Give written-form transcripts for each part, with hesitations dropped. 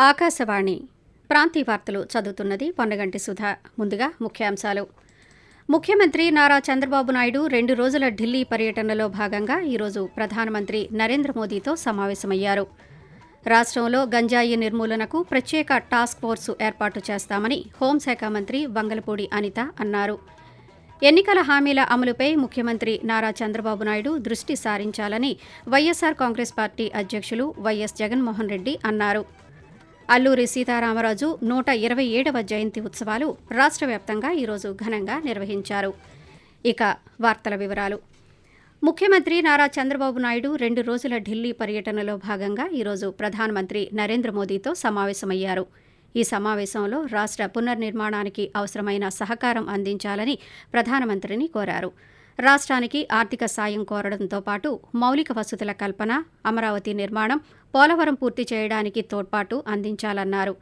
ఆకాశవాణి ప్రాంతీయ వార్తలు చదువుతున్నది పొన్నగంటి సుధా. ముందుగా ముఖ్యాంశాలు. ముఖ్యమంత్రి నారా చంద్రబాబు నాయుడు 2 రోజుల ఢిల్లీ పర్యటనలో భాగంగా ఈరోజు ప్రధానమంత్రి నరేంద్ర మోదీతో సమావేశమయ్యారు. రాష్ట్రంలో గంజాయి నిర్మూలనకు ప్రత్యేక టాస్క్ ఫోర్సు ఏర్పాటు చేస్తామని హోంశాఖ మంత్రి వంగలపూడి అనిత అన్నారు. ఎన్నికల హామీల అమలుపై ముఖ్యమంత్రి నారా చంద్రబాబు నాయుడు దృష్టి సారించాలని వైఎస్సార్ కాంగ్రెస్ పార్టీ అధ్యక్షులు వైఎస్ జగన్మోహన్ రెడ్డి అన్నారు. అల్లూరి సీతారామరాజు 127వ జయంతి ఉత్సవాలు రాష్ట్ర వ్యాప్తంగా ఈరోజు ఘనంగా నిర్వహించారు. ఇక వార్తల వివరాలు. ముఖ్యమంత్రి నారా చంద్రబాబు నాయుడు 2 రోజుల ఢిల్లీ పర్యటనలో భాగంగా ఈరోజు ప్రధానమంత్రి నరేంద్ర మోదీతో సమావేశమయ్యారు. ఈ సమావేశంలో రాష్ట్ర పునర్నిర్మాణానికి అవసరమైన సహకారం అందించాలని ప్రధానమంత్రిని కోరారు. రాష్ట్రానికి ఆర్థిక సాయం కోరడంతో పాటు మౌలిక వసతుల కల్పన, అమరావతి నిర్మాణం, పోలవరం పూర్తి చేయడానికి తోడ్పాటు అందించాలన్నారు.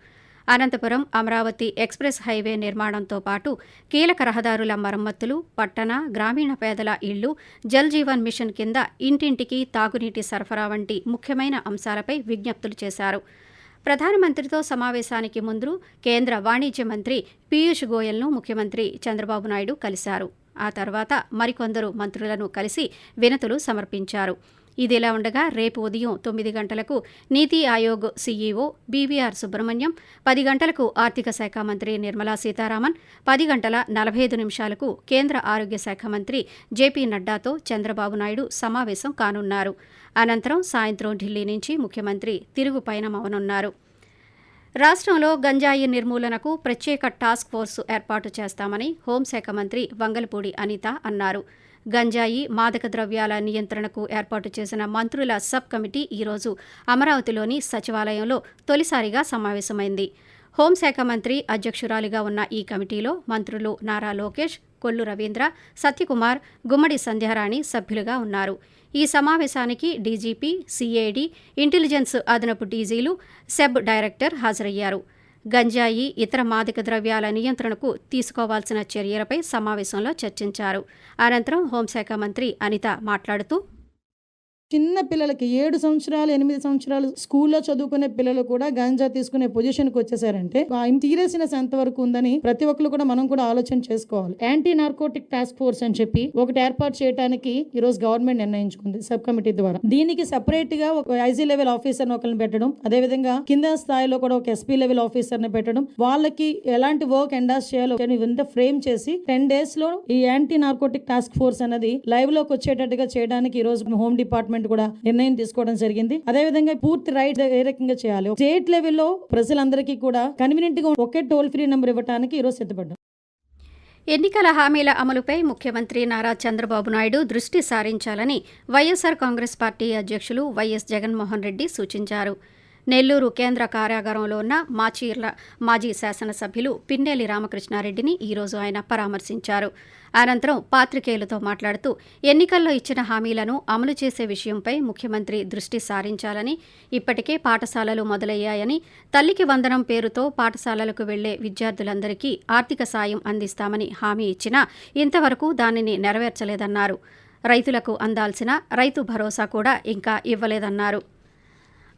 అనంతపురం అమరావతి ఎక్స్ప్రెస్ హైవే నిర్మాణంతో పాటు కీలక రహదారుల మరమ్మతులు, పట్టణ, గ్రామీణ పేదల ఇళ్లు, జల్ జీవన్ మిషన్ కింద ఇంటింటికి తాగునీటి సరఫరా వంటి ముఖ్యమైన అంశాలపై విజ్ఞప్తులు చేశారు. ప్రధానమంత్రితో సమావేశానికి ముందు కేంద్ర వాణిజ్య మంత్రి పీయూష్ గోయల్ను ముఖ్యమంత్రి చంద్రబాబు నాయుడు కలిశారు. ఆ తర్వాత మరికొందరు మంత్రులను కలిసి వినతులు సమర్పించారు. ఇదిలా ఉండగా రేపు ఉదయం 9 గంటలకు నీతి ఆయోగ్ సీఈఓ బీవీఆర్ సుబ్రహ్మణ్యం, 10 గంటలకు ఆర్థిక శాఖ మంత్రి నిర్మలా సీతారామన్, 10 గంటల 45 నిమిషాలకు కేంద్ర ఆరోగ్య శాఖ మంత్రి జేపీ నడ్డాతో చంద్రబాబు నాయుడు సమావేశం కానున్నారు. అనంతరం సాయంత్రం ఢిల్లీ నుంచి ముఖ్యమంత్రి తిరుగు పయనమవనున్నారు. రాష్ట్రంలో గంజాయి నిర్మూలనకు ప్రత్యేక టాస్క్ ఫోర్సు ఏర్పాటు చేస్తామని హోంశాఖ మంత్రి వంగలపూడి అనిత అన్నారు. గంజాయి, మాదక ద్రవ్యాల నియంత్రణకు ఏర్పాటు చేసిన మంత్రుల సబ్ కమిటీ ఈరోజు అమరావతిలోని సచివాలయంలో తొలిసారిగా సమావేశమైంది. హోంశాఖ మంత్రి అధ్యక్షురాలిగా ఉన్న ఈ కమిటీలో మంత్రులు నారా లోకేష్, కొల్లు రవీంద్ర, సత్యకుమార్, గుమ్మడి సంధ్యారాణి సభ్యులుగా ఉన్నారు. ఈ సమావేశానికి డీజీపీ, సీఐడీ, ఇంటెలిజెన్స్ అదనపు డీజీలు, సెబ్ డైరెక్టర్ హాజరయ్యారు. గంజాయి, ఇతర మాదక ద్రవ్యాల నియంత్రణకు తీసుకోవాల్సిన చర్యలపై సమావేశంలో చర్చించారు. అనంతరం హోంశాఖ మంత్రి అనిత మాట్లాడుతూ, చిన్న పిల్లలకి 7 సంవత్సరాలు 8 సంవత్సరాలు స్కూల్లో చదువుకునే పిల్లలు కూడా గాంజా తీసుకునే పొజిషన్కి వచ్చేసారంటే సీరియస్నెస్ ఎంతవరకు ఉందని ప్రతి ఒక్కరు కూడా మనం కూడా ఆలోచన చేసుకోవాలి. యాంటీ నార్కోటిక్ టాస్క్ ఫోర్స్ అని చెప్పి ఒకటి ఏర్పాటు చేయడానికి ఈ రోజు గవర్నమెంట్ నిర్ణయించుకుంది సబ్ కమిటీ ద్వారా. దీనికి సెపరేట్ గా ఒక ఐజీ లెవెల్ ఆఫీసర్ ఒకరిని పెట్టడం, అదేవిధంగా కింద స్థాయిలో కూడా ఒక ఎస్పీ లెవెల్ ఆఫీసర్ ని పెట్టడం, వాళ్ళకి ఎలాంటి వర్క్ ఎండాస్ చేయాలో ఫ్రేమ్ చేసి 10 days లో ఈ యాంటీ నార్కోటిక్ టాస్క్ ఫోర్స్ అనేది లైవ్ లోకి వచ్చేటట్టుగా చేయడానికి ఈ రోజు హోమ్ డిపార్ట్మెంట్ కూడా నిర్ణయం తీసుకోవడం జరిగింది. అదేవిధంగా పూర్తి రైట్ ఏ రకంగా చేయాలి, స్టేట్ లెవెల్లో ప్రజలందరికీ కూడా కన్వీనియంట్ గా ఒకే టోల్ ఫ్రీ నెంబర్ ఇవ్వడానికి ఈరోజు సిద్ధపడ్డాం. ఎన్నికల హామీల అమలుపై ముఖ్యమంత్రి నారా చంద్రబాబు నాయుడు దృష్టి సారించాలని వైఎస్సార్ కాంగ్రెస్ పార్టీ అధ్యక్షులు వైఎస్ జగన్మోహన్ రెడ్డి సూచించారు. నెల్లూరు కేంద్ర కార్యాగారంలో ఉన్న మాచీర్ల మాజీ శాసనసభ్యులు పిన్నెల్లి రామకృష్ణారెడ్డిని ఈరోజు ఆయన పరామర్శించారు. అనంతరం పాత్రికేయులతో మాట్లాడుతూ ఎన్నికల్లో ఇచ్చిన హామీలను అమలు చేసే విషయంపై ముఖ్యమంత్రి దృష్టి సారించాలని, ఇప్పటికే పాఠశాలలు మొదలయ్యాయని, తల్లికి వందనం పేరుతో పాఠశాలలకు వెళ్లే విద్యార్థులందరికీ ఆర్థిక సాయం అందిస్తామని హామీ ఇచ్చినా ఇంతవరకు దానిని నెరవేర్చలేదన్నారు. రైతులకు అందాల్సిన రైతు భరోసా కూడా ఇంకా ఇవ్వలేదన్నారు.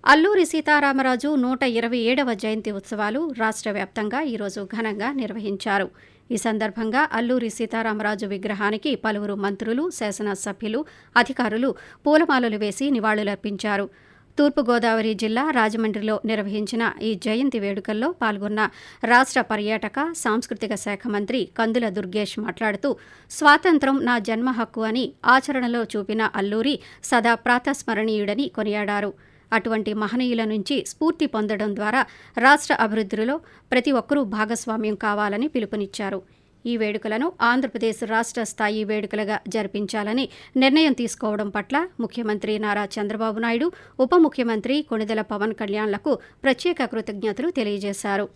అల్లూరి సీతారామరాజు 127వ జయంతి ఉత్సవాలు రాష్ట్ర వ్యాప్తంగా ఈరోజు ఘనంగా నిర్వహించారు. ఈ సందర్భంగా అల్లూరి సీతారామరాజు విగ్రహానికి పలువురు మంత్రులు, శాసనసభ్యులు, అధికారులు పూలమాలలు వేసి నివాళులర్పించారు. తూర్పుగోదావరి జిల్లా రాజమండ్రిలో నిర్వహించిన ఈ జయంతి వేడుకల్లో పాల్గొన్న రాష్ట్ర పర్యాటక, సాంస్కృతిక శాఖ మంత్రి కందుల దుర్గేష్ మాట్లాడుతూ, స్వాతంత్ర్యం నా జన్మ హక్కు అని ఆచరణలో చూపిన అల్లూరి సదా ప్రాతస్మరణీయుడని కొనియాడారు. అటువంటి మహనీయుల నుంచి స్ఫూర్తి పొందడం ద్వారా రాష్ట్ర అభివృద్ధిలో ప్రతి ఒక్కరూ భాగస్వామ్యం కావాలని పిలుపునిచ్చారు. ఈ వేడుకలను ఆంధ్రప్రదేశ్ రాష్ట్ర స్థాయి వేడుకలుగా జరిపించాలని నిర్ణయం తీసుకోవడం పట్ల ముఖ్యమంత్రి నారా చంద్రబాబు నాయుడు, ఉప ముఖ్యమంత్రి కొణిదెల పవన్ కళ్యాణ్లకు ప్రత్యేక కృతజ్ఞతలు తెలియజేశారు.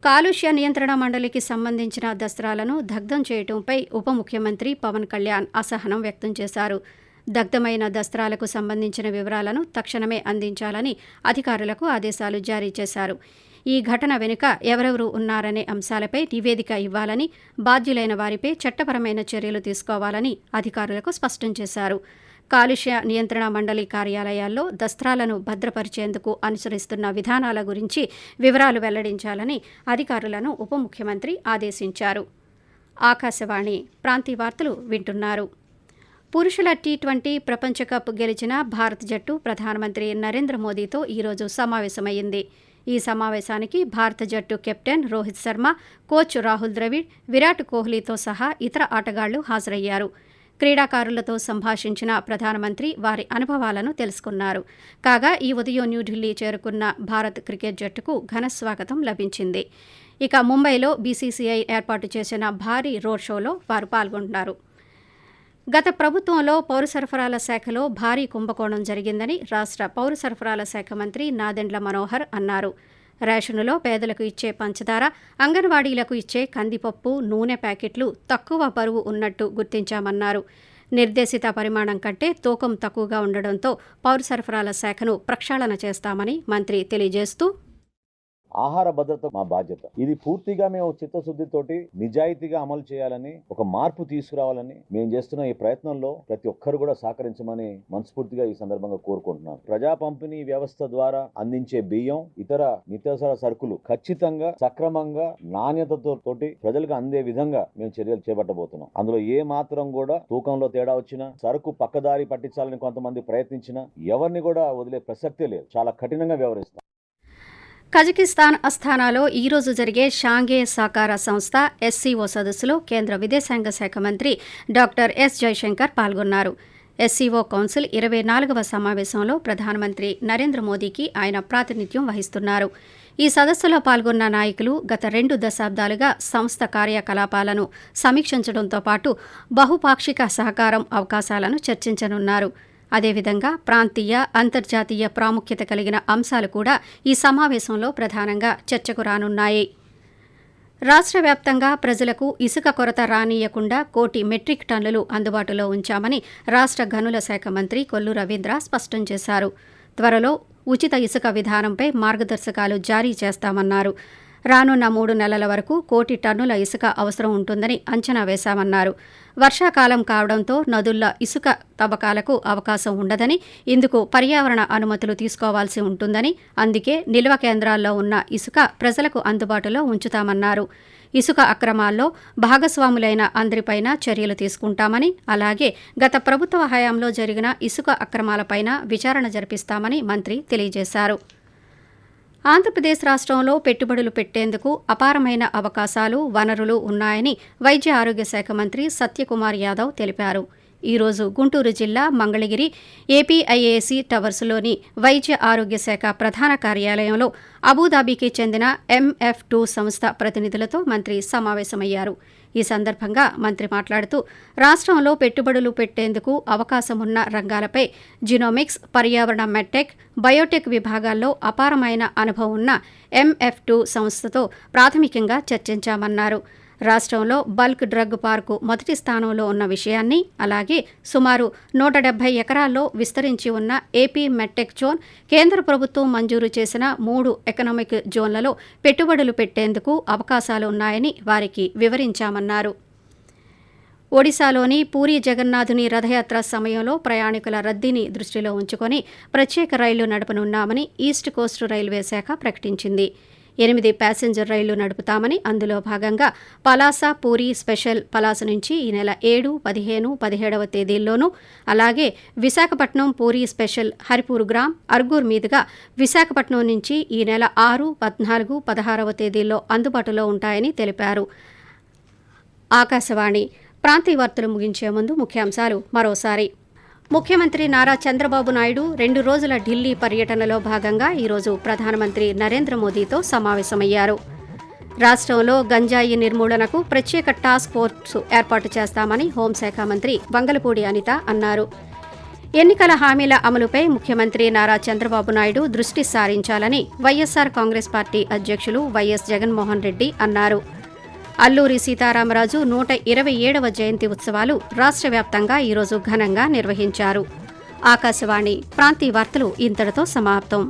కాలుష్య నియంత్రణ మండలికి సంబంధించిన దస్త్రాలను దగ్ధం చేయడంపై ఉప ముఖ్యమంత్రి పవన్ కళ్యాణ్ అసహనం వ్యక్తం చేశారు. దగ్ధమైన దస్త్రాలకు సంబంధించిన వివరాలను తక్షణమే అందించాలని అధికారులకు ఆదేశాలు జారీ చేశారు. ఈ ఘటన వెనుక ఎవరెవరు ఉన్నారనే అంశాలపై నివేదిక ఇవ్వాలని, బాధ్యులైన వారిపై చట్టపరమైన చర్యలు తీసుకోవాలని అధికారులకు స్పష్టం చేశారు. కాలుష్య నియంత్రణ మండలి కార్యాలయాల్లో దస్త్రాలను భద్రపరిచేందుకు అనుసరిస్తున్న విధానాల గురించి వివరాలు వెల్లడించాలని అధికారులను ఉప ముఖ్యమంత్రి ఆదేశించారు. ఆకాశవాణి ప్రాంతీయ వార్తలు వింటున్నారు. పురుషుల టీ20 ప్రపంచ కప్ గెలిచిన భారత జట్టు ప్రధానమంత్రి నరేంద్ర మోదీతో ఈరోజు సమావేశమైంది. ఈ సమావేశానికి భారత జట్టు కెప్టెన్ రోహిత్ శర్మ, కోచ్ రాహుల్ ద్రవిడ్, విరాట్ కోహ్లీతో సహా ఇతర ఆటగాళ్లు హాజరయ్యారు. క్రీడాకారులతో సంభాషించిన ప్రధానమంత్రి వారి అనుభవాలను తెలుసుకున్నారు. కాగా ఈ ఉదయం న్యూఢిల్లీ చేరుకున్న భారత్ క్రికెట్ జట్టుకు ఘన స్వాగతం లభించింది. ఇక ముంబైలో బీసీసీఐ ఏర్పాటు చేసిన భారీ రోడ్ షోలో వారు పాల్గొంటున్నారు. గత ప్రభుత్వంలో పౌర సరఫరాల శాఖలో భారీ కుంభకోణం జరిగిందని రాష్ట్ర పౌర సరఫరాల శాఖ మంత్రి నాదెండ్ల మనోహర్ అన్నారు. రేషనులో పేదలకు ఇచ్చే పంచదార, అంగన్వాడీలకు ఇచ్చే కందిపప్పు, నూనె ప్యాకెట్లు తక్కువ బరువు ఉన్నట్టు గుర్తించామన్నారు. నిర్దేశిత పరిమాణం కంటే తూకం తక్కువగా ఉండడంతో పౌర సరఫరాల శాఖను ప్రక్షాళన చేస్తామని మంత్రి తెలియజేస్తూ, ఆహార భద్రత మా బాధ్యత. ఇది పూర్తిగా మేము చిత్తశుద్ధితోటి నిజాయితీగా అమలు చేయాలని, ఒక మార్పు తీసుకురావాలని మేము చేస్తున్న ఈ ప్రయత్నంలో ప్రతి ఒక్కరు కూడా సహకరించమని మనస్ఫూర్తిగా ఈ సందర్భంగా కోరుకుంటున్నాను. ప్రజా పంపిణీ వ్యవస్థ ద్వారా అందించే బియ్యం, ఇతర నిత్యావసర సరుకులు ఖచ్చితంగా సక్రమంగా నాణ్యతతో ప్రజలకు అందే విధంగా మేము చర్యలు చేపట్టబోతున్నాం. అందులో ఏ మాత్రం కూడా తూకంలో తేడా వచ్చినా, సరుకు పక్కదారి పట్టించాలని కొంతమంది ప్రయత్నించినా ఎవరిని కూడా వదిలే ప్రసక్తే లేదు. చాలా కఠినంగా వ్యవహరిస్తాం. కజకిస్తాన్ అస్థానాలో ఈరోజు జరిగే షాంఘై సహకార సంస్థ ఎస్సీఓ సదస్సులో కేంద్ర విదేశాంగ శాఖ మంత్రి డాక్టర్ ఎస్ జయశంకర్ పాల్గొన్నారు. ఎస్సీఓ కౌన్సిల్ 24వ సమావేశంలో ప్రధానమంత్రి నరేంద్ర మోదీకి ఆయన ప్రాతినిధ్యం వహిస్తున్నారు. ఈ సదస్సులో పాల్గొన్న నాయకులు గత 2 దశాబ్దాలుగా సంస్థ కార్యకలాపాలను సమీక్షించడంతో పాటు బహుపాక్షిక సహకారం అవకాశాలను చర్చించనున్నారు. అదేవిధంగా ప్రాంతీయ, అంతర్జాతీయ ప్రాముఖ్యత కలిగిన అంశాలు కూడా ఈ సమావేశంలో ప్రధానంగా చర్చకు రానున్నాయి. రాష్ట్ర వ్యాప్తంగా ప్రజలకు ఇసుక కొరత రానీయకుండా 1 కోటి మెట్రిక్ టన్నులు అందుబాటులో ఉంచామని రాష్ట్ర గనుల శాఖ మంత్రి కొల్లు రవీంద్ర స్పష్టం చేశారు. త్వరలో ఉచిత ఇసుక విధానంపై మార్గదర్శకాలు జారీ చేస్తామన్నారు. రానున్న 3 నెలల వరకు 1 కోటి టన్నుల ఇసుక అవసరం ఉంటుందని అంచనా వేశామన్నారు. వర్షాకాలం కావడంతో నదుల్లో ఇసుక తవ్వకాలకు అవకాశం ఉండదని, ఇందుకు పర్యావరణ అనుమతులు తీసుకోవాల్సి ఉంటుందని, అందుకే నిల్వ కేంద్రాల్లో ఉన్న ఇసుక ప్రజలకు అందుబాటులో ఉంచుతామన్నారు. ఇసుక అక్రమాల్లో భాగస్వాములైన అందరిపైన చర్యలు తీసుకుంటామని, అలాగే గత ప్రభుత్వ హయాంలో జరిగిన ఇసుక అక్రమాలపైన విచారణ జరిపిస్తామని మంత్రి తెలియజేశారు. ఆంధ్రప్రదేశ్ రాష్ట్రంలో పెట్టుబడులు పెట్టేందుకు అపారమైన అవకాశాలు, వనరులు ఉన్నాయని వైద్య ఆరోగ్య శాఖ మంత్రి సత్యకుమార్ యాదవ్ తెలిపారు. ఈరోజు గుంటూరు జిల్లా మంగళగిరి ఏపీఐఏసీ టవర్స్లోని వైద్య ఆరోగ్య శాఖ ప్రధాన కార్యాలయంలో అబుదాబీకి చెందిన MF2 సంస్థ ప్రతినిధులతో మంత్రి సమావేశమయ్యారు. ఈ సందర్భంగా మంత్రి మాట్లాడుతూ, రాష్ట్రంలో పెట్టుబడులు పెట్టేందుకు అవకాశమున్న రంగాలపై జినోమిక్స్, పర్యావరణ మెడ్టెక్, బయోటెక్ విభాగాల్లో అపారమైన అనుభవం ఉన్న MF2 సంస్థతో ప్రాథమికంగా చర్చించామన్నారు. రాష్ట్రంలో బల్క్ డ్రగ్ పార్కు మొదటి స్థానంలో ఉన్న విషయాన్ని, అలాగే సుమారు 170 ఎకరాల్లో విస్తరించి ఉన్న ఏపీ మెడ్టెక్ జోన్, కేంద్ర ప్రభుత్వం మంజూరు చేసిన 3 ఎకనామిక్ జోన్లలో పెట్టుబడులు పెట్టేందుకు అవకాశాలు ఉన్నాయని వారికి వివరించామన్నారు. ఒడిశాలోని పూరీ జగన్నాథుని రథయాత్ర సమయంలో ప్రయాణికుల రద్దీని దృష్టిలో ఉంచుకొని ప్రత్యేక రైళ్లు నడపనున్నామని ఈస్ట్ కోస్ట్ రైల్వే శాఖ ప్రకటించింది. 8 ప్యాసింజర్ రైళ్లు నడుపుతామని, అందులో భాగంగా పలాస పూరీ స్పెషల్ పలాస నుంచి ఈ నెల 7, 15, 17వ తేదీల్లోనూ, అలాగే విశాఖపట్నం పూరీ స్పెషల్ హరిపూర్గ్రామ్, అర్గూర్ మీదుగా విశాఖపట్నం నుంచి ఈ నెల 6, 14, 16వ తేదీల్లో అందుబాటులో ఉంటాయని తెలిపారు. ఆకాశవాణి ప్రాంతీయ వార్తలు ముగించే ముందు ముఖ్యాంశాలు మరోసారి. ముఖ్యమంత్రి నారా చంద్రబాబు నాయుడు 2 రోజుల ఢిల్లీ పర్యటనలో భాగంగా ఈరోజు ప్రధానమంత్రి నరేంద్ర మోదీతో సమావేశమయ్యారు. రాష్ట్రంలో గంజాయి నిర్మూలనకు ప్రత్యేక టాస్క్ ఫోర్స్ ఏర్పాటు చేస్తామని హోంశాఖ మంత్రి వంగలపూడి అనిత అన్నారు. ఎన్నికల హామీల అమలుపై ముఖ్యమంత్రి నారా చంద్రబాబు నాయుడు దృష్టి సారించాలని వైఎస్సార్ కాంగ్రెస్ పార్టీ అధ్యక్షులు వైఎస్ జగన్మోహన్ రెడ్డి అన్నారు. అల్లూరి సీతారామరాజు 127వ జయంతి ఉత్సవాలు రాష్ట్ర వ్యాప్తంగా ఈరోజు ఘనంగా నిర్వహించారు. ఆకాశవాణి ప్రాంతీయ వార్తలు ఇంతటితో సమాప్తం.